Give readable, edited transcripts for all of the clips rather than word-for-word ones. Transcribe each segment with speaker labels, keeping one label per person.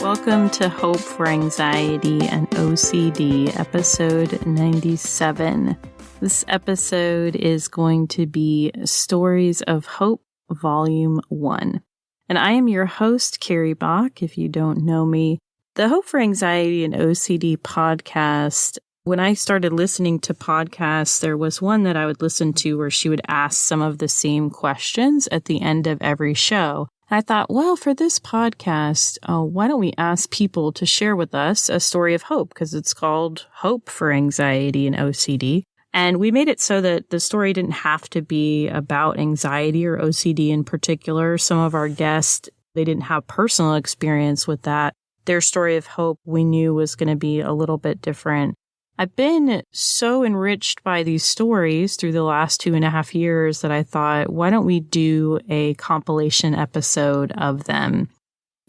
Speaker 1: Welcome to Hope for Anxiety and OCD, episode 97. This episode is going to be Stories of Hope, Volume 1. And I am your host, Carrie Bach, if you don't know me. The Hope for Anxiety and OCD podcast, when I started listening to podcasts, there was one that I would listen to where she would ask some of the same questions at the end of every show. I thought, well, for this podcast, why don't we ask people to share with us a story of hope, because it's called Hope for Anxiety and OCD. And we made it so that the story didn't have to be about anxiety or OCD in particular. Some of our guests, they didn't have personal experience with that. Their story of hope we knew was going to be a little bit different. I've been so enriched by these stories through the last 2.5 years that I thought, why don't we do a compilation episode of them?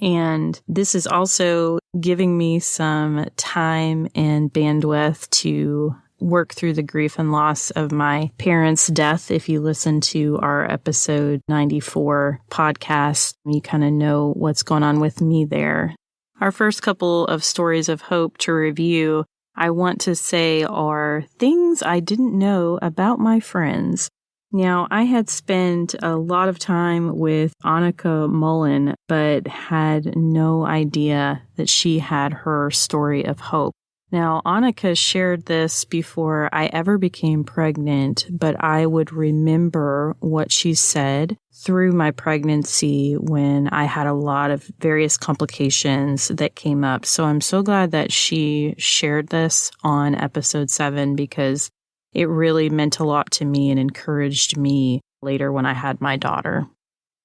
Speaker 1: And this is also giving me some time and bandwidth to work through the grief and loss of my parents' death. If you listen to our episode 94 podcast, you kind of know what's going on with me there. Our first couple of stories of hope to review, I want to say, are things I didn't know about my friends. Now, I had spent a lot of time with Anika Mullen, but had no idea that she had her story of hope. Now, Anika shared this before I ever became pregnant, but I would remember what she said through my pregnancy when I had a lot of various complications that came up. So I'm so glad that she shared this on episode 7 because it really meant a lot to me and encouraged me later when I had my daughter.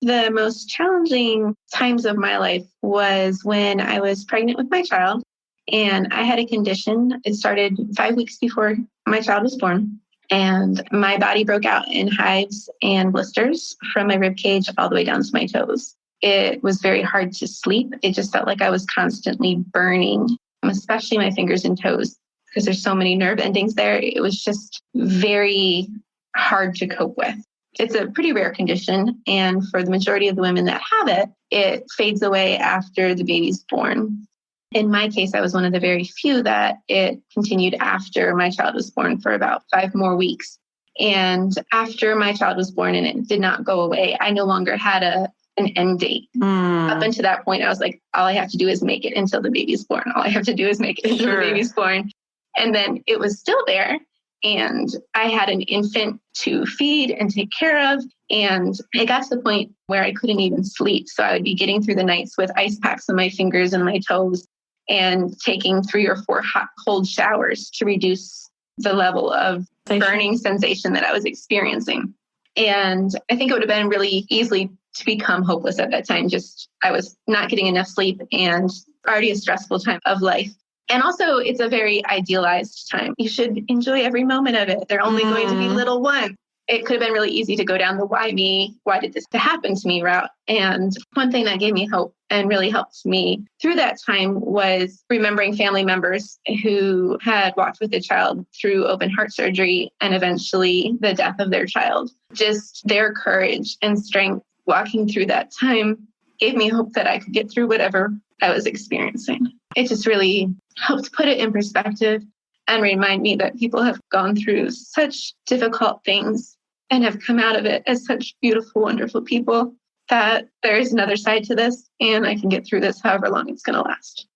Speaker 2: The most challenging times of my life was when I was pregnant with my child. And I had a condition. It started 5 weeks before my child was born. And my body broke out in hives and blisters from my rib cage all the way down to my toes. It was very hard to sleep. It just felt like I was constantly burning, especially my fingers and toes, because there's so many nerve endings there. It was just very hard to cope with. It's a pretty rare condition. And for the majority of the women that have it, it fades away after the baby's born. In my case, I was one of the very few that it continued after my child was born for about 5 more weeks. And after my child was born and it did not go away, I no longer had an end date. Up until that point, I was like, all I have to do is make it until the baby's born. All I have to do is make it until the baby's born. And then it was still there. And I had an infant to feed and take care of. And it got to the point where I couldn't even sleep. So I would be getting through the nights with ice packs on my fingers and my toes, and taking 3 or 4 hot, cold showers to reduce the level of burning sensation that I was experiencing. And I think it would have been really easy to become hopeless at that time. Just I was not getting enough sleep and already a stressful time of life. And also, it's a very idealized time. You should enjoy every moment of it. They're only going to be little ones. It could have been really easy to go down the why me, why did this happen to me route. And one thing that gave me hope and really helped me through that time was remembering family members who had walked with a child through open heart surgery and eventually the death of their child. Just their courage and strength walking through that time gave me hope that I could get through whatever I was experiencing. It just really helped put it in perspective and remind me that people have gone through such difficult things and have come out of it as such beautiful, wonderful people, that there is another side to this and I can get through this however long it's going to last.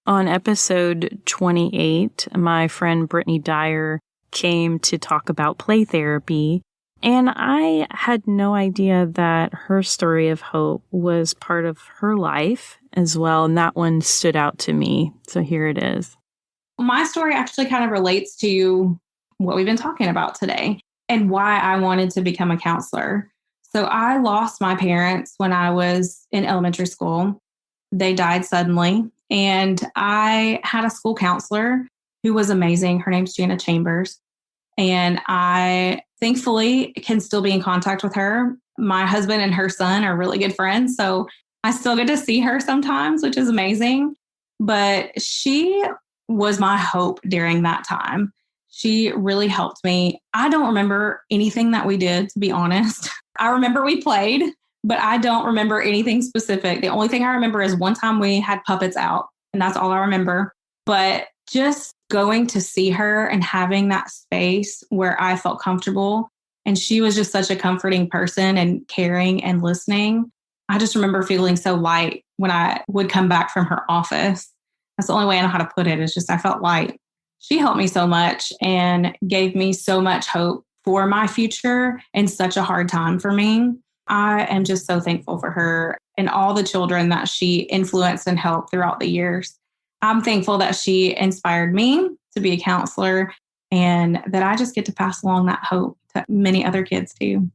Speaker 1: On episode 28, my friend Brittany Dyer came to talk about play therapy, and I had no idea that her story of hope was part of her life as well, and that one stood out to me. So here it is.
Speaker 3: My story actually kind of relates to what we've been talking about today and why I wanted to become a counselor. So I lost my parents when I was in elementary school. They died suddenly. And I had a school counselor who was amazing. Her name's Jana Chambers. And I thankfully can still be in contact with her. My husband and her son are really good friends. So I still get to see her sometimes, which is amazing. But she was my hope during that time. She really helped me. I don't remember anything that we did, to be honest. I remember we played. but I don't remember anything specific. The only thing I remember is one time we had puppets out, and that's all I remember. But just going to see her and having that space where I felt comfortable, and she was just such a comforting person and caring and listening. I just remember feeling so light when I would come back from her office. That's the only way I know how to put it. It's just I felt light. She helped me so much and gave me so much hope for my future in such a hard time for me. I am just so thankful for her and all the children that she influenced and helped throughout the years. I'm thankful that she inspired me to be a counselor and that I just get to pass along that hope to many other kids too.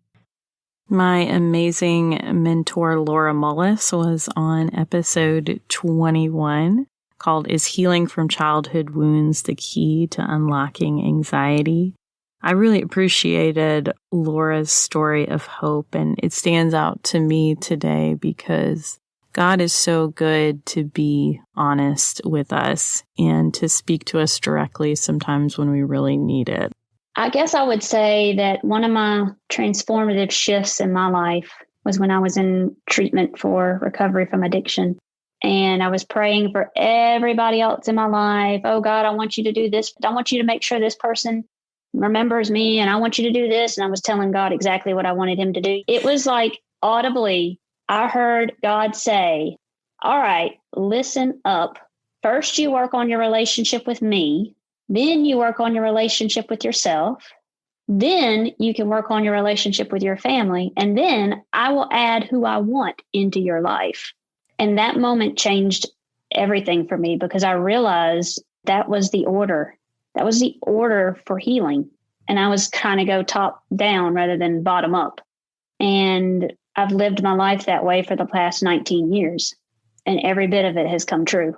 Speaker 1: My amazing mentor, Laura Mullis, was on episode 21 called Is Healing from Childhood Wounds the Key to Unlocking Anxiety? I really appreciated Laura's story of hope, and it stands out to me today because God is so good to be honest with us and to speak to us directly sometimes when we really need it.
Speaker 4: I guess I would say that one of my transformative shifts in my life was when I was in treatment for recovery from addiction. And I was praying for everybody else in my life. Oh, God, I want you to do this. I want you to make sure this person remembers me, and I want you to do this. And I was telling God exactly what I wanted him to do. It was like audibly, I heard God say, all right, listen up. First, you work on your relationship with me. Then you work on your relationship with yourself. Then you can work on your relationship with your family. And then I will add who I want into your life. And that moment changed everything for me because I realized that was the order. That was the order for healing. And I was trying to go top down rather than bottom up. And I've lived my life that way for the past 19 years. And every bit of it has come true.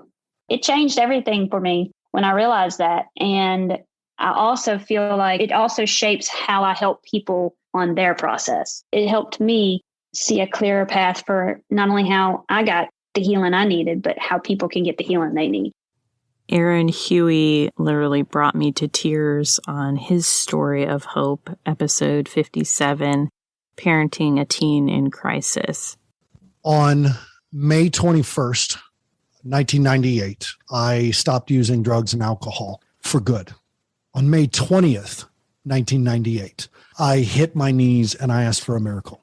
Speaker 4: It changed everything for me when I realized that. And I also feel like it also shapes how I help people on their process. It helped me see a clearer path for not only how I got the healing I needed, but how people can get the healing they need.
Speaker 1: Aaron Huey literally brought me to tears on his story of hope, episode 57, Parenting a Teen in Crisis.
Speaker 5: On May 21st, 1998, I stopped using drugs and alcohol for good. On May 20th, 1998, I hit my knees and I asked for a miracle.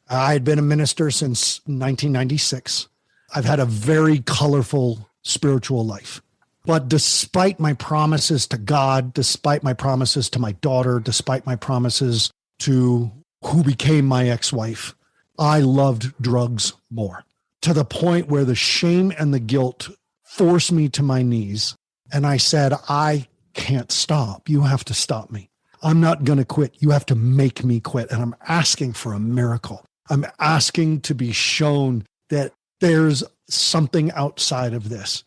Speaker 5: I had been a minister since 1996. I've had a very colorful spiritual life. But despite my promises to God, despite my promises to my daughter, despite my promises to who became my ex-wife, I loved drugs more, to the point where the shame and the guilt forced me to my knees. And I said, I can't stop. You have to stop me. I'm not going to quit. You have to make me quit. And I'm asking for a miracle. I'm asking to be shown that there's something outside of this,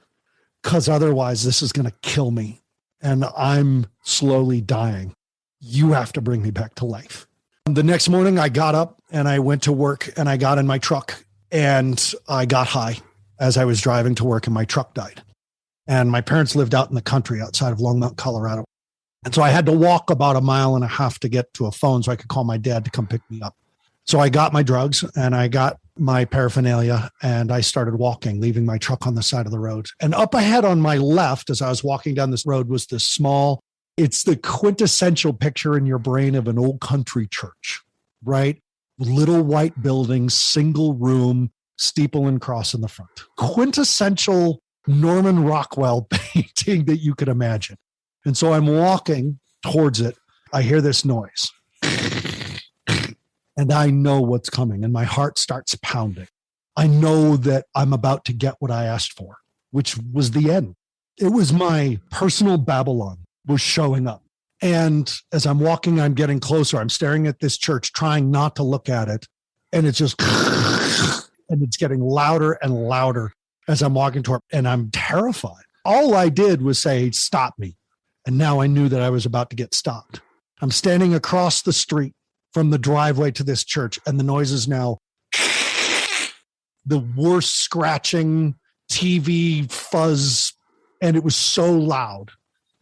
Speaker 5: because otherwise this is going to kill me and I'm slowly dying. You have to bring me back to life. The next morning I got up and I went to work and I got in my truck and I got high as I was driving to work and my truck died. And my parents lived out in the country outside of Longmont, Colorado. And so I had to walk about 1.5 miles to get to a phone so I could call my dad to come pick me up. So I got my drugs and I got my paraphernalia and I started walking, leaving my truck on the side of the road. And up ahead on my left, as I was walking down this road, was this small, it's the quintessential picture in your brain of an old country church, right? Little white building, single room, steeple and cross in the front. Quintessential Norman Rockwell painting that you could imagine. And so I'm walking towards it. I hear this noise. And I know what's coming, and my heart starts pounding. I know that I'm about to get what I asked for, which was the end. It was my personal Babylon was showing up. And as I'm walking, I'm getting closer. I'm staring at this church, trying not to look at it. And it's just, and it's getting louder and louder as I'm walking toward, and I'm terrified. All I did was say, stop me. And now I knew that I was about to get stopped. I'm standing across the street from the driveway to this church, and the noise is now the worst scratching TV fuzz, and it was so loud.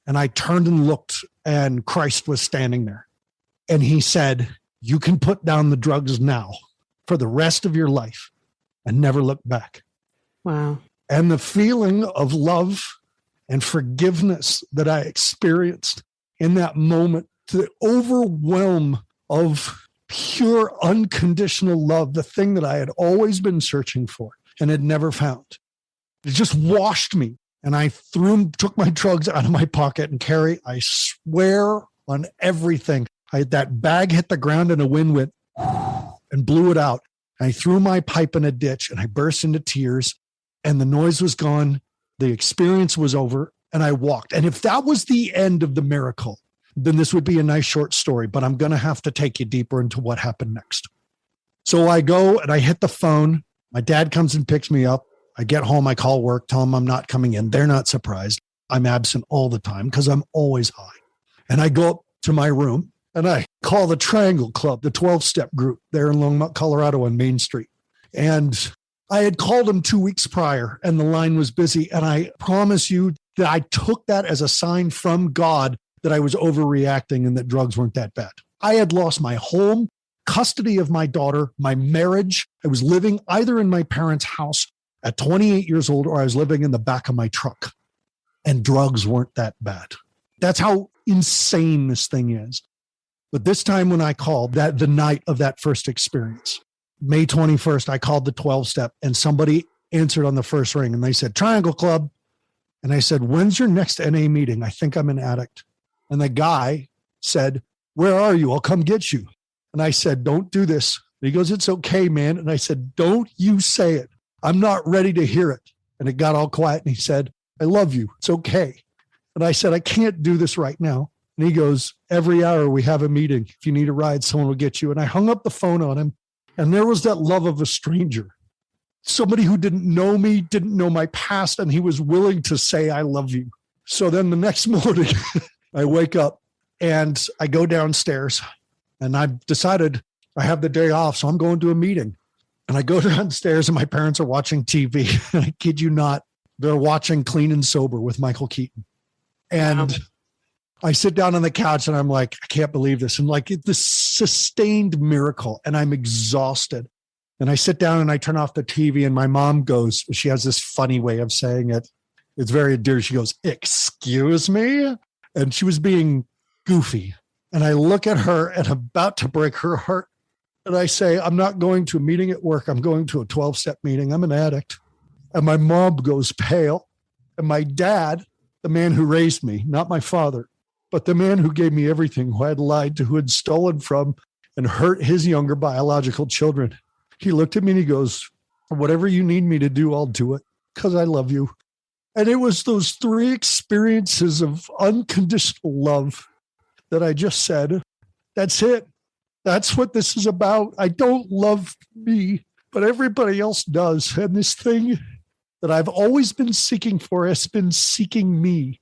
Speaker 5: And I turned and looked, and Christ was standing there. And he said, you can put down the drugs now, for the rest of your life and never look back.
Speaker 1: Wow.
Speaker 5: And the feeling of love and forgiveness that I experienced in that moment, the overwhelm of pure unconditional love, the thing that I had always been searching for and had never found. It just washed me. And I took my drugs out of my pocket. And Carrie, I swear on everything, that bag hit the ground and a wind went and blew it out. I threw my pipe in a ditch and I burst into tears, and the noise was gone. The experience was over, and I walked. And if that was the end of the miracle, then this would be a nice short story, but I'm going to have to take you deeper into what happened next. So I go and I hit the phone. My dad comes and picks me up. I get home, I call work, tell them I'm not coming in. They're not surprised. I'm absent all the time because I'm always high. And I go up to my room and I call the Triangle Club, the 12-step group there in Longmont, Colorado on Main Street. And I had called them 2 weeks prior and the line was busy. And I promise you that I took that as a sign from God that I was overreacting and that drugs weren't that bad. I had lost my home, custody of my daughter, my marriage. I was living either in my parents' house at 28 years old, or I was living in the back of my truck, and drugs weren't that bad. That's how insane this thing is. But this time when I called, that the night of that first experience, May 21st, I called the 12-step and somebody answered on the first ring and they said, Triangle Club. And I said, when's your next NA meeting? I think I'm an addict. And the guy said, where are you? I'll come get you. And I said, don't do this. And he goes, it's okay, man. And I said, don't you say it. I'm not ready to hear it. And it got all quiet. And he said, I love you. It's okay. And I said, I can't do this right now. And he goes, every hour we have a meeting. If you need a ride, someone will get you. And I hung up the phone on him. And there was that love of a stranger, somebody who didn't know me, didn't know my past, and he was willing to say, I love you. So then the next morning, I wake up and I go downstairs and I've decided I have the day off, so I'm going to a meeting. And I go downstairs and my parents are watching TV. And I kid you not, they're watching Clean and Sober with Michael Keaton. And wow. I sit down on the couch and I'm like, I can't believe this. And like this sustained miracle, and I'm exhausted. And I sit down and I turn off the TV and my mom goes, she has this funny way of saying it. It's very endearing. She goes, excuse me? And she was being goofy. And I look at her and I'm about to break her heart. And I say, I'm not going to a meeting at work. I'm going to a 12-step meeting. I'm an addict. And my mom goes pale. And my dad, the man who raised me, not my father, but the man who gave me everything, who I had lied to, who had stolen from and hurt his younger biological children, he looked at me and he goes, whatever you need me to do, I'll do it because I love you. And it was those three experiences of unconditional love that I just said, that's it. That's what this is about. I don't love me, but everybody else does. And this thing that I've always been seeking for has been seeking me.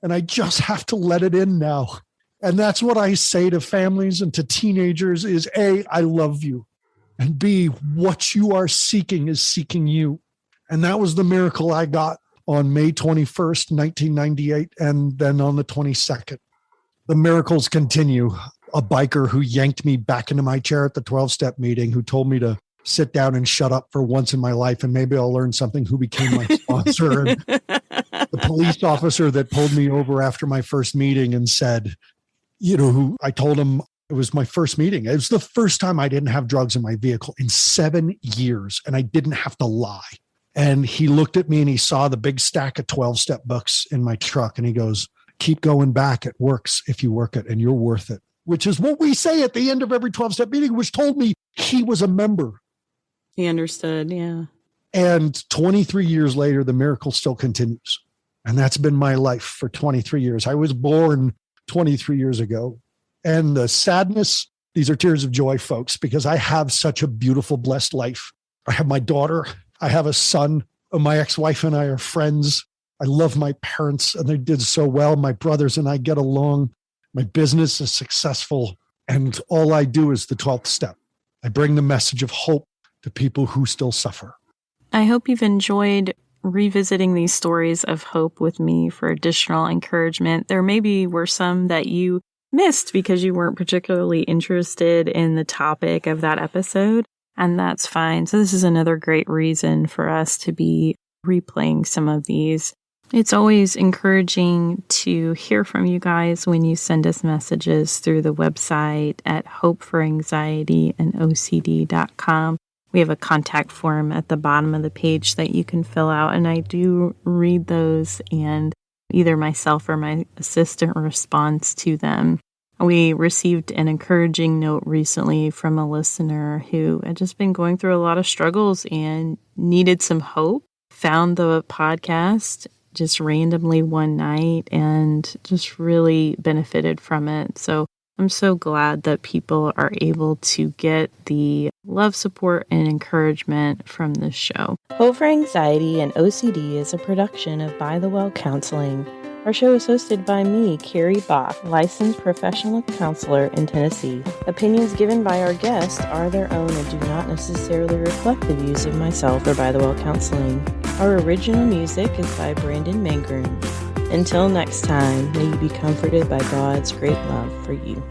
Speaker 5: And I just have to let it in now. And that's what I say to families and to teenagers is A, I love you. And B, what you are seeking is seeking you. And that was the miracle I got on May 21st, 1998, and then on the 22nd. The miracles continue. A biker who yanked me back into my chair at the 12-step meeting, who told me to sit down and shut up for once in my life and maybe I'll learn something, who became my sponsor. And the police officer that pulled me over after my first meeting and said, who I told him it was my first meeting. It was the first time I didn't have drugs in my vehicle in 7 years and I didn't have to lie. And he looked at me and he saw the big stack of 12-step books in my truck and he goes, keep going back. It works if you work it and you're worth it. Which is what we say at the end of every 12-step meeting, which told me he was a member.
Speaker 1: He understood, yeah.
Speaker 5: And 23 years later, the miracle still continues. And that's been my life for 23 years. I was born 23 years ago. And the sadness, these are tears of joy, folks, because I have such a beautiful, blessed life. I have my daughter. I have a son. My ex-wife and I are friends. I love my parents, and they did so well. My brothers and I get along. My business is successful, and all I do is the 12th step. I bring the message of hope to people who still suffer.
Speaker 1: I hope you've enjoyed revisiting these stories of hope with me for additional encouragement. There maybe were some that you missed because you weren't particularly interested in the topic of that episode. and that's fine. So this is another great reason for us to be replaying some of these. It's always encouraging to hear from you guys when you send us messages through the website at hopeforanxietyandocd.com. We have a contact form at the bottom of the page that you can fill out, and I do read those, and either myself or my assistant responds to them. We received an encouraging note recently from a listener who had just been going through a lot of struggles and needed some hope, found the podcast just randomly one night and just really benefited from it. So I'm so glad that people are able to get the love, support, and encouragement from this show. Hope for Anxiety and OCD is a production of By the Well Counseling. Our show is hosted by me, Carrie Bach, licensed professional counselor in Tennessee. Opinions given by our guests are their own and do not necessarily reflect the views of myself or By the Well Counseling. Our original music is by Brandon Mangrum. Until next time, may you be comforted by God's great love for you.